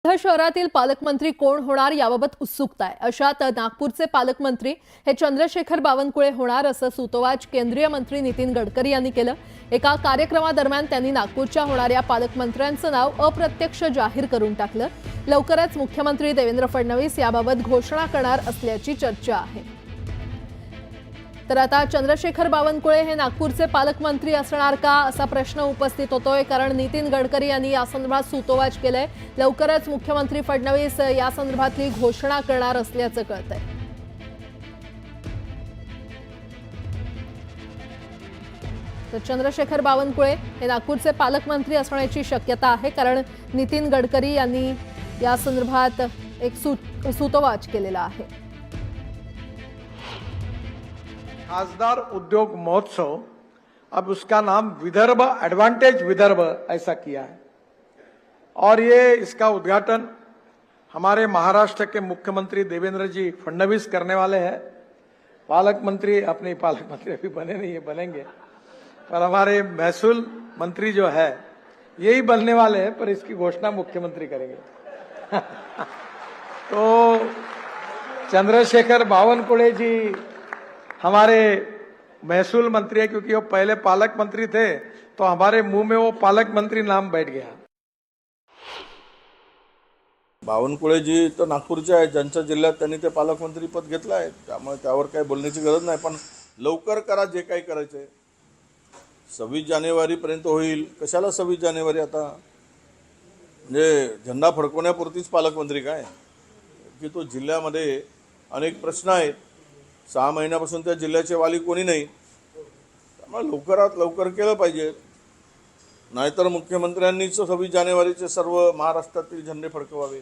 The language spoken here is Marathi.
वर्धा शहरातील पालकमंत्री कोण होणार याबाबत उत्सुकता आहे। अशात नागपूरचे पालकमंत्री हे चंद्रशेखर बावनकुळे होणार असं सूतोवाच केंद्रीय मंत्री नितीन गडकरी यांनी केलं। एका कार्यक्रमादरम्यान त्यांनी नागपूरच्या होणाऱ्या पालकमंत्र्यांचं नाव अप्रत्यक्ष जाहीर करून टाकलं। लवकरच मुख्यमंत्री देवेंद्र फडणवीस याबाबत घोषणा करणार असल्याची चर्चा आहे। तर आता चंद्रशेखर बावनकुळे हे नागपूरचे पालकमंत्री असणार का असा प्रश्न उपस्थित होतोय, कारण नितीन गडकरी यांनी या संदर्भात सूतोवाच केलंय। लवकरच मुख्यमंत्री फडणवीस या संदर्भातली घोषणा करणार असल्याचं कळतंय। तर चंद्रशेखर बावनकुळे हे नागपूरचे पालकमंत्री असण्याची शक्यता आहे, कारण नितीन गडकरी यांनी या संदर्भात एक सूतोवाच केलेला आहे। खासदार उद्योग महोत्सव, अब उसका नाम विदर्भ एडवांटेज विदर्भ ऐसा किया है और ये इसका उद्घाटन हमारे महाराष्ट्र के मुख्यमंत्री देवेंद्र जी फडणवीस करने वाले हैं। पालक मंत्री अपने पालक मंत्री अभी बने नहीं है, बनेंगे, पर हमारे महसूल मंत्री जो है यही बनने वाले हैं, पर इसकी घोषणा मुख्यमंत्री करेंगे। तो चंद्रशेखर बावनकुळे जी हमारे महसूल मंत्री है, क्योंकि वो पहले पालक मंत्री थे, तो हमारे मुंह में वो पालक मंत्री नाम बैठ गया। बावनकुळे जी तर नागपूरचे आहेत, ज्यांच्या जिल्ह्यात त्यांनी ते पालकमंत्री पद घेतलं आहे, त्यामुळे त्यावर काही बोलण्याची गरज नाही। पण लवकर करा जे काही करायचंय। 26 जानेवारीपर्यंत होईल, कशाला 26 जानेवारी आता? म्हणजे झेंडा फडकवण्यापुरतीच पालकमंत्री काय की तो जिल्ह्यामध्ये अनेक प्रश्न आहेत। 6 महिन्यापासून त्या जिल्ह्याचे वाली कोणी नाही, त्यामुळे लवकरात लवकर केलं पाहिजे। नाहीतर मुख्यमंत्र्यांनीच 26 जानेवारीचे सर्व महाराष्ट्रातील झेंडे फडकवावे।